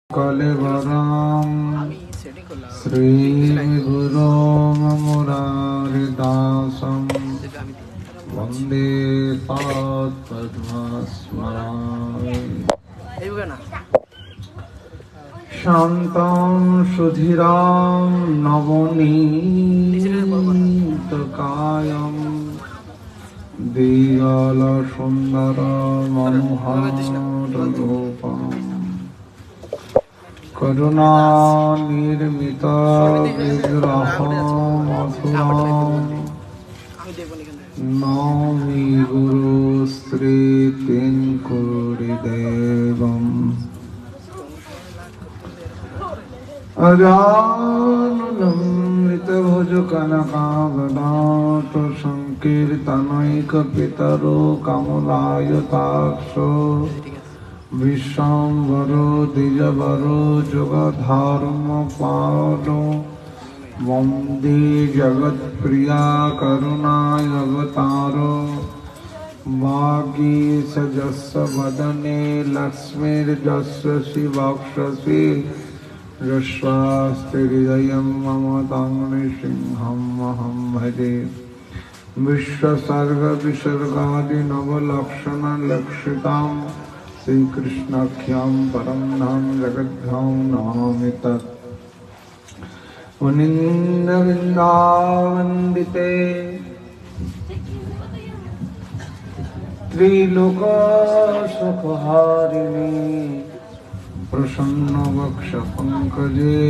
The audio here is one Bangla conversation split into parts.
कलेवरं श्रीगुरुं मुरारिदासं वन्दे पादपद्मस्मरामि। शान्तं सुधीरां नवनीतकायं दिव्यालसुन्दरमनोहररूपम् करुणानिर्मित विग्रहमथुरां नौमि गुरुस्त्रीतिङ्कुरिदेवम् अजानुलम्बितभुजकनकावदात संकीर्तनैकपितरो कमलायताक्षो विश्वाम्बरो द्विजवरो जुगधर्मपालो वन्दे जगत्प्रिया करुणावतारो वागीशजस्य वदने लक्ष्मीर्जस्य शिवक्षसि यस्यास्ति हृदयं मम तं नृसिंहमहं भजे। विश्वसर्गविसर्गादिनवलक्षणलक्षितां श्रीकृष्णाख्यं परं धाम जगद्धाम नमामि तत्। मुनीन्द्रवृन्दावन्दिते त्रिलोकसुखहारिणि प्रसन्नवक्षपङ्कजे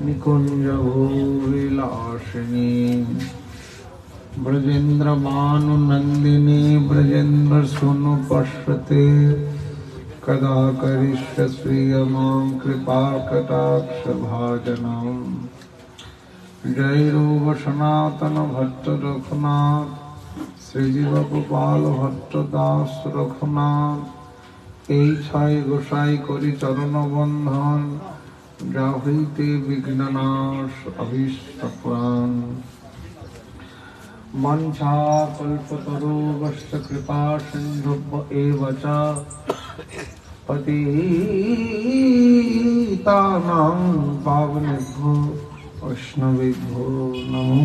निकुञ्जभूविलासिनी ब्रजेन्द्रभानुनन्दिनी ब्रजेन्द्रसूनुपश्यते कदा करिष्यसि मां कृपाकटाक्षभाजनम्। जय रूप सनातन भट्ट रघुनाथ श्रीजीवगोपाल भट्ट दास रघुनाथ। এই ছয় গোসাই করি চরণ বন্ধন যা হইতে বিঘ্ননাশ অভীষ্টপ্রাণ। মঞ্চা কল্পতরুভ্যশ্চ কৃপা সিন্ধুভ্য এব চ পতিতানাং পাবনেভ্যো বৈষ্ণবেভ্যো নমো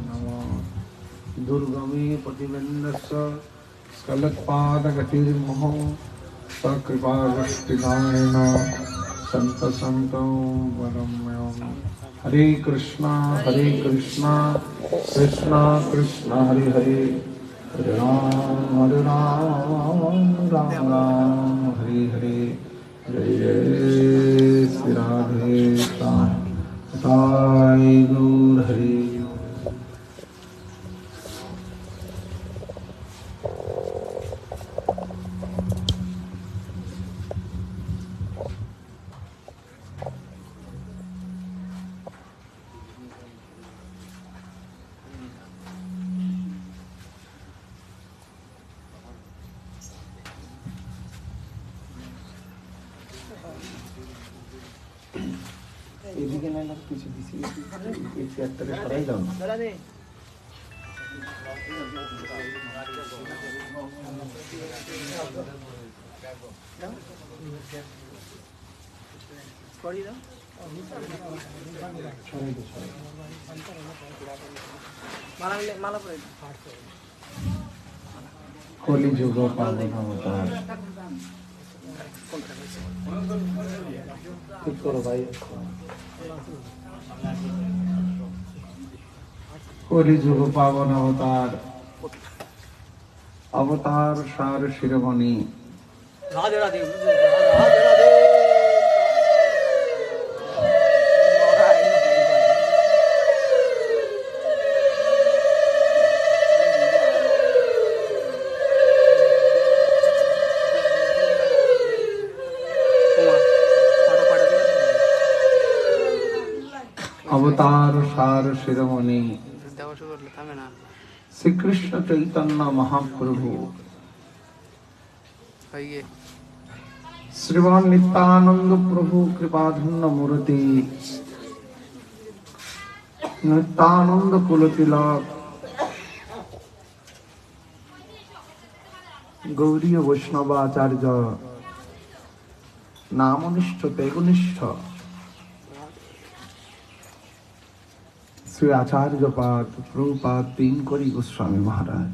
নমঃ। দুর্গমে পতিবেন্দস্য স্খলৎপাদগতির্মোহ सकृपावृष्टिदानेन सन्तसन्तं वरम्यं। हरे कृष्णा कृष्णा कृष्णा हरे हरे राम राम राम हरे हरे। जय जय श्री राधे श्याम ताई गौर हरे। এদিকে না না কিছু দিছি এই চেয়ারটাকে সরাই দাও না। সরি দাও সরাই দাও মালা মালা পরে কলিযুগ পাবন অবতার। ঠিক করো ভাই। কলিযুগ পাবন অবতার অবতার সার শিরোমণি রাধে রাধে রাধে রাধে। अवतार सार शिरोमणि श्री कृष्ण चैतन्य महाप्रभु श्रीमान नित्यानंद प्रभु कृपाधन्य मूर्ति नित्यानंद कुलतिलक गौरी वैष्णव आचार्य নামনিষ্ঠ তেগুনিষ্ঠ শ্রী আচার্যপাদ প্রভুপাদ তিন করি গোস্বামী মহারাজ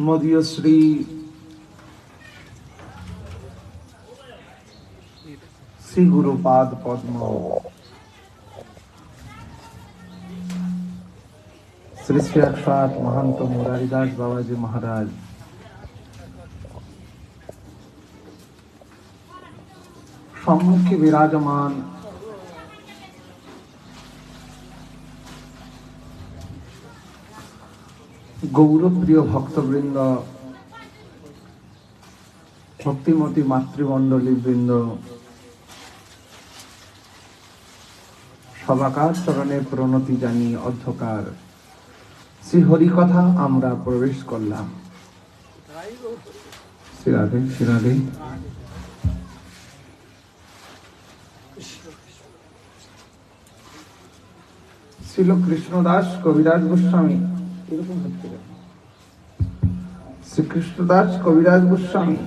মদীয় শ্রী শ্রী গুরুপাদ পদ্ম শ্রী শ্রী সাক্ষাৎ মহান্ত মুরারিদাস বাবাজি মহারাজ সম্মুখে বিরাজমান গৌরপ্রিয় ভক্তবৃন্দ, ভক্তিমতী মাতৃমণ্ডলী বৃন্দ, সবাকার চরণে প্রণতি জানিয়ে অধ্যকার শ্রী হরিকথা আমরা প্রবেশ করলাম। শ্রী রাধে শ্রী রাধে। শ্রীল কৃষ্ণদাস কবিরাজ গোস্বামী এরকম হচ্ছে, শ্রীকৃষ্ণদাস কবিরাজ গোস্বামী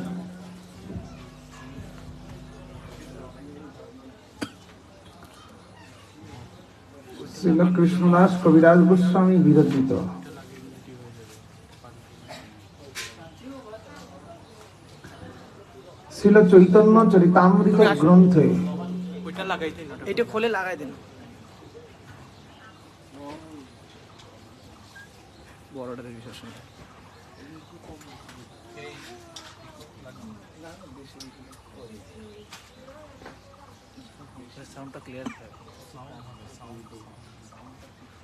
শ্রীল কৃষ্ণদাস কবিরাজ গোস্বামী বিরচিত শ্রীল চৈতন্য চরিতামৃত গ্রন্থে এটা খোলে লাগাই দেন বড়টাতে বিশেষ সাউন্ডটা ক্লিয়ার করে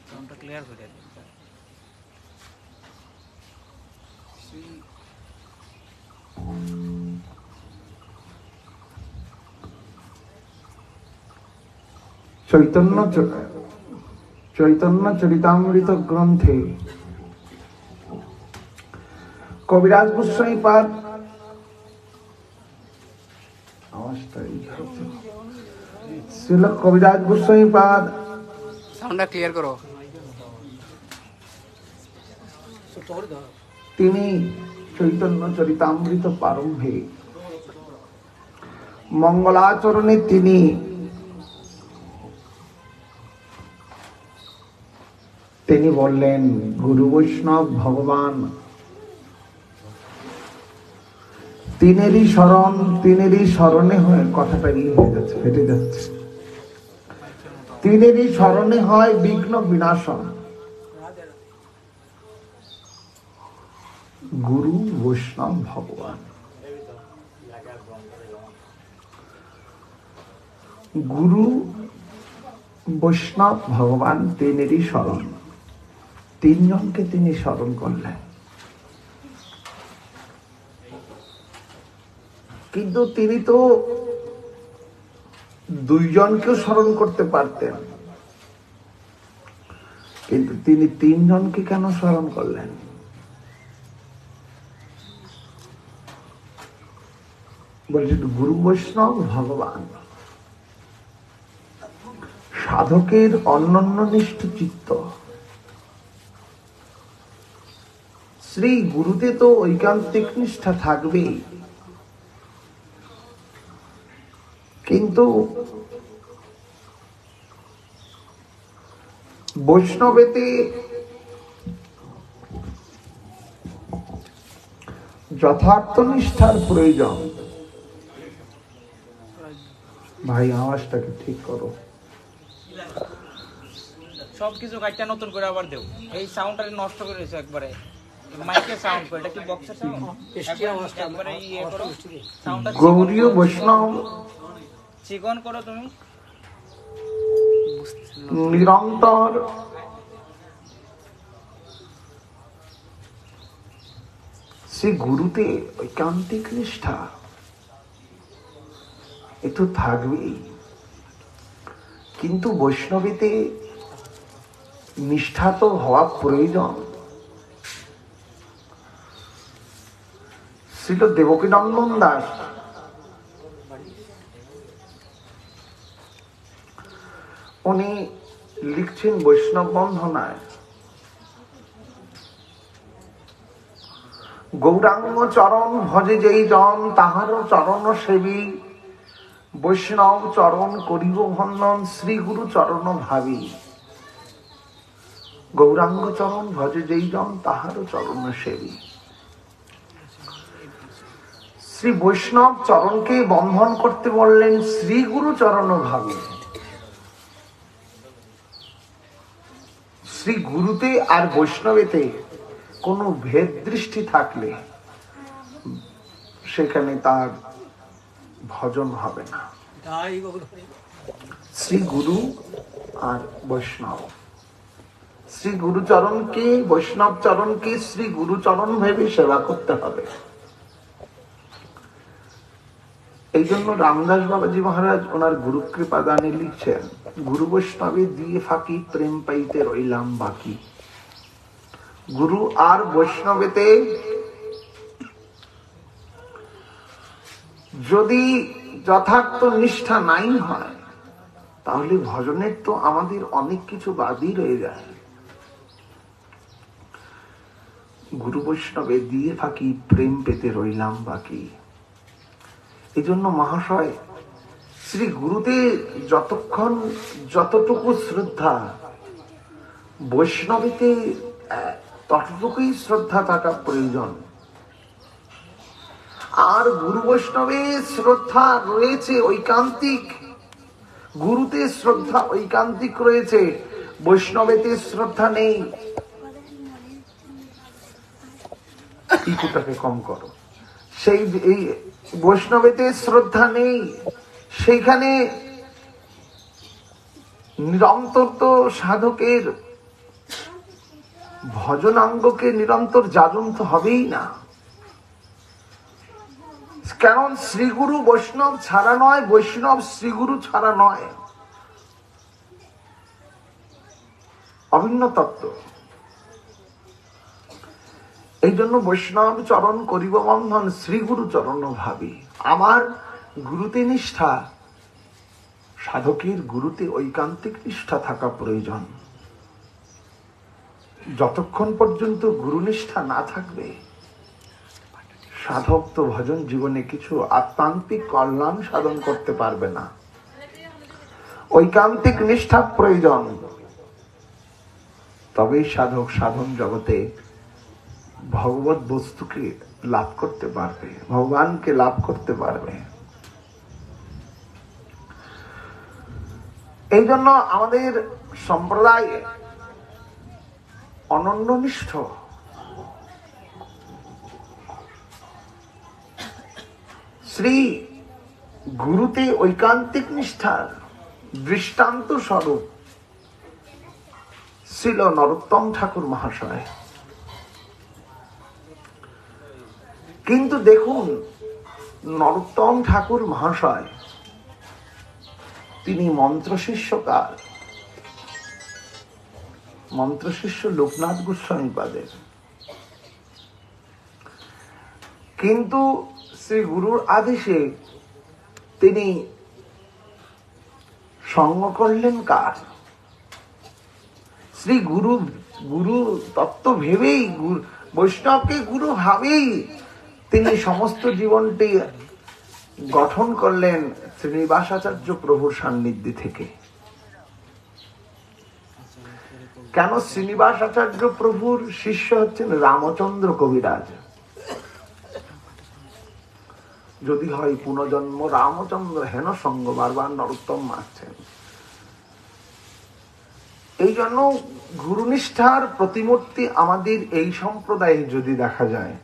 সাউন্ডটা ক্লিয়ার করে চৈতন্য চরিতামৃত গ্রন্থে কবিরাজ গোস্বামী পাদ শ্রীল কবিরাজ গোস্বামী পাদ সাউন্ডটা ক্লিয়ার করো। তিনি চৈতন্য চরিতামৃত প্রারম্ভে মঙ্গলাচরণে তিনি বললেন গুরু বৈষ্ণব ভগবান তিনেরই স্মরণে হয়ে কথাটা হয়ে যাচ্ছে, ফেটে যাচ্ছে। তিনেরই স্মরণে হয় বিঘ্ন বিনাশন। গুরু বৈষ্ণব ভগবান, গুরু বৈষ্ণব ভগবান তিনেরই স্মরণ। তিনজনকে তিনি স্মরণ করলেন, কিন্তু তিনি তো দুইজনকেও স্মরণ করতে পারতেন, কিন্তু তিনি তিনজনকে কেন স্মরণ করলেন? বলছেন গুরু বৈষ্ণব ভগবান সাধকের অনন্যনিষ্ঠ চিত্ত। শ্রী গুরুতে তো ঐকান্তিক নিষ্ঠা থাকবেই, কিন্তু বৈষ্ণবেতে যথার্থ নিষ্ঠার প্রয়োজন। ভাই আওয়াজটাকে ঠিক করো। সবকিছু কাটটা নতুন করে আবার দেও। এই সাউন্ডটা নষ্ট করে দিয়েছো একবারে। মাইকের সাউন্ড করে, এটা কি বক্সের সাউন্ড? একবারে ইয়ে করো সাউন্ডটা। গৌরীয় বৈষ্ণব চিকন করো তুমি। নিরন্তর সে গুরুতে ঐকান্তিক নিষ্ঠা একটু থাকবেই, কিন্তু বৈষ্ণবীতে নিষ্ঠা তো হওয়া প্রয়োজন। শ্রীল দেবকীনন্দন দাস উনি লিখছেন বৈষ্ণব বন্ধনায়, গৌরাঙ্গ চরণ ভজে যেই জন তাহার চরণ সেবী, বৈষ্ণব চরণ করিব বন্দন শ্রী গুরু চরণ ভাবি। গৌরাঙ্গ চরণ ভজে যেই জন তাহার চরণ সেবী। শ্রী বৈষ্ণব চরণকে বন্ধন করতে বললেন শ্রী গুরু চরণ ভাবি। শ্রী গুরুতে আর বৈষ্ণবেতে কোনো ভেদ দৃষ্টি থাকলে সেখানে তার ভজন হবে না। শ্রী গুরু আর বৈষ্ণব, শ্রী গুরুচরণকে বৈষ্ণব চরণকে শ্রী গুরুচরণ ভেবে সেবা করতে হবে। এই জন্য রামদাস বাবাজি মহারাজ ওনার গুরু কৃপা দানে লিখছেন, গুরু বৈষ্ণবে দিয়ে ফাঁকি প্রেম পাইতে রইলাম বাকি। গুরু আর বৈষ্ণবেতে যদি যথার্থ নিষ্ঠা নাই হয় তাহলে ভজনের তো আমাদের অনেক কিছু বাদই রয়ে যায়। গুরু বৈষ্ণবে দিয়ে ফাঁকি প্রেম পেতে রইলাম বাকি। এই জন্য মহাশয় শ্রী গুরুতে যতক্ষণ যতটুকু শ্রদ্ধা, বৈষ্ণবেতে ততটুকুই শ্রদ্ধা থাকা প্রয়োজন। আর গুরু বৈষ্ণবে শ্রদ্ধা রয়েছে ঐকান্তিক, গুরুতে শ্রদ্ধা ঐকান্তিক রয়েছে, বৈষ্ণবেতে শ্রদ্ধা নেই। ইকুটাকে কম করো। সেই এই বৈষ্ণবেতে শ্রদ্ধা নেই, সেইখানে নিরন্তর তো সাধকের ভজনাঙ্গকে নিরন্তর যাজন তো হবেই না। কারণ শ্রীগুরু বৈষ্ণব ছাড়া নয়, বৈষ্ণব শ্রীগুরু ছাড়া নয়, অভিন্ন তত্ত্ব। এই জন্য বৈষ্ণব চরণ করিব বন্ধন শ্রীগুরু চরণ ভাবি। আমার গুরুতে নিষ্ঠা, সাধকের গুরুতে ঐকান্তিক নিষ্ঠা থাকা প্রয়োজন। যতক্ষণ পর্যন্ত গুরুনিষ্ঠা না থাকবে সাধক তো ভজন জীবনে কিছু আত্মান্তিক কল্যাণ সাধন করতে পারবে না। ঐকান্তিক নিষ্ঠা প্রয়োজন, তবেই সাধক সাধন জগতে ভগবত বস্তুকে লাভ করতে পারবে, ভগবানকে লাভ করতে পারবে। এই জন্য আমাদের সম্প্রদায়ে অনন্যনিষ্ঠ শ্রী গুরুতে ঐকান্তিক নিষ্ঠার দৃষ্টান্ত স্বরূপ শ্রীল নরোত্তম ঠাকুর মহাশয়। কিন্তু দেখুন, নরোত্তম ঠাকুর মহাশয় তিনি মন্ত্রশিষ্যকার, মন্ত্রশিষ্য লোকনাথ গোস্বামীপাদের। কিন্তু শ্রী গুরুর আদেশে তিনি সঙ্গ করলেন কার? শ্রী গুরু, গুরু তত্ত্ব ভেবেই, বৈষ্ণবকে গুরু ভাবেই তিনি সমস্ত জীবনটি গঠন করলেন শ্রীনিবাসাচার্য প্রভুর সান্নিধ্য থেকে। কেন? শ্রীনিবাসাচার্য প্রভুর শিষ্য হচ্ছেন রামচন্দ্র কবিরাজ। যদি হয় পুনর্জন্ম রামচন্দ্র হেন সঙ্গ, বারবার নরোত্তম মারছেন। এই জন্য গুরুনিষ্ঠার প্রতিমূর্তি আমাদের এই সম্প্রদায়ে যদি দেখা যায়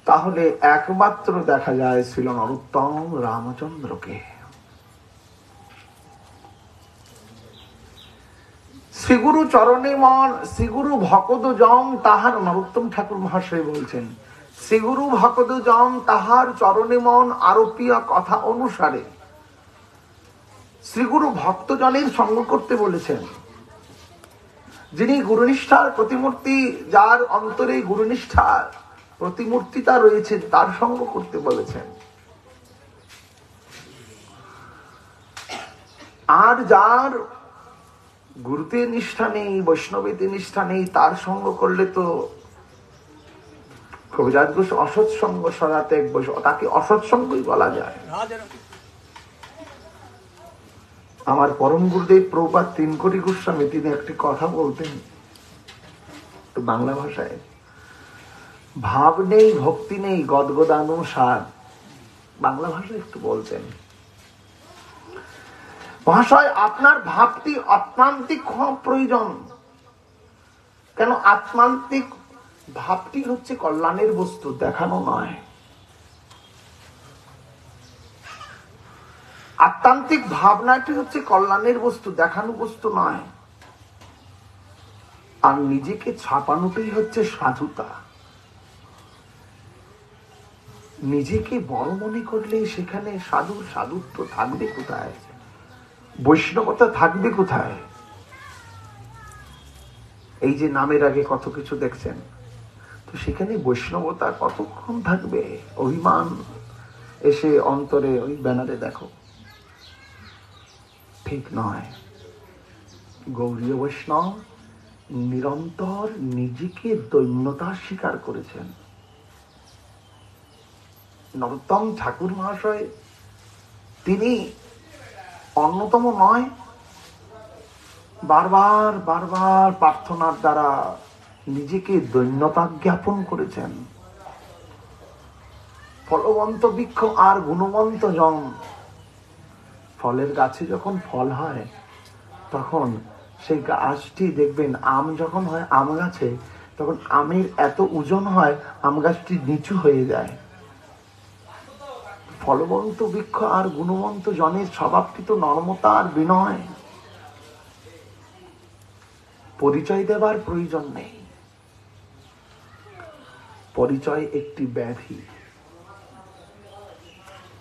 তাহলে একমাত্র দেখা যায় শ্রীল নরোত্তম রামচন্দ্রকে। শ্রীগুরু চরণে মন, শ্রীগুরু ভকদ জম তাহার, নরোত্তম ঠাকুর মহাশয় বলছেন, শ্রীগুরু ভকদ জম তাহার চরণে মন আরোপিয়া কথা অনুসারে। শ্রীগুরু ভক্তজনের সঙ্গ করতে বলেছেন। যিনি গুরুনিষ্ঠার প্রতিমূর্তি, যার অন্তরে গুরুনিষ্ঠার প্রতিমূর্তিতা রয়েছে, তার সঙ্গ করতে বলেছেন। আর যার গুরুতে নিষ্ঠা নেই, বৈষ্ণবেতে নিষ্ঠা নেই, তার সঙ্গ করলে তো কবিরাজ ঘোষ অসৎসঙ্গ সরাতে তাকে অসৎসঙ্গই বলা যায়। আমার পরম গুরুদেব প্রভুপাদ 3 কোটি গোস্বামী তিনি একটি কথা বলতেন বাংলা ভাষায়, ভাব নেই ভক্তি নেই গদগদানুসার, বাংলা ভাষায় একটু বলতেন। ভাষায় আপনার ভাবটি আত্মান্তিক হওয়া প্রয়োজন। কেন? আত্মান্তিক ভাবটি হচ্ছে কল্যাণের বস্তু, দেখানো নয়। আত্মান্তিক ভাবনাটি হচ্ছে কল্যাণের বস্তু, দেখানো বস্তু নয়। আর নিজেকে ছাপানোটাই হচ্ছে সাধুতা। নিজেকে বড় মনে করলে সেখানে সাধুত্ব থাকবে কোথায়? বৈষ্ণবতা থাকবে কোথায়? এই যে নামের আগে কত কিছু দেখছেন, তো সেখানে বৈষ্ণবতা কতক্ষণ থাকবে? অভিমান এসে অন্তরে ওই ব্যানারে দেখো, ঠিক নয়। গৌরীয় বৈষ্ণব নিরন্তর নিজেকে দৈন্যতা স্বীকার করেছেন। নরোত্তম ঠাকুর মহাশয় তিনি অন্যতম নয়, বারবার বারবার প্রার্থনার দ্বারা নিজেকে দৈন্যতা জ্ঞাপন করেছেন। ফলবন্ত বৃক্ষ আর গুণবন্ত জন, ফলের গাছে যখন ফল হয় তখন সেই গাছটি দেখবেন, আম যখন হয় আম গাছে, তখন আমের এত ওজন হয় আম গাছটি নিচু হয়ে যায়। ফলবন্ত বৃক্ষ আর গুণবন্ত জনের স্বভাবটি তো নর্মতা আর বিনয়। পরিচয় দেবার প্রয়োজন নেই, পরিচয় একটি ব্যাধি,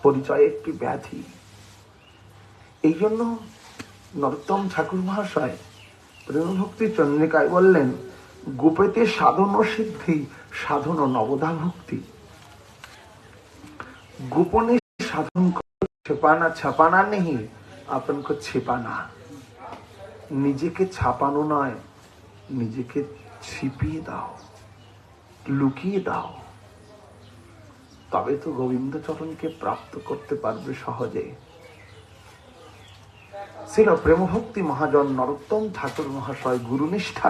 পরিচয় একটি ব্যাধি। এই জন্য নরোত্তম ঠাকুর মহাশয় প্রেম ভক্তি চন্দ্রিকায় বললেন, গোপেতে সাধন সিদ্ধি সাধন নবদা ভক্তি। গোপনে সাধন ছাপানা, ছাপানা নেই আপনকে ছিপানা। নিজেকে ছাপানো নয়, নিজেকে ছিপিয়ে দাও, লুকিয়ে দাও, তবে তো গোবিন্দ চরণকে প্রাপ্ত করতে পারবে সহজে। ছিল প্রেমভক্তি মহাজন নরোত্তম ঠাকুর মহাশয় গুরুনিষ্ঠা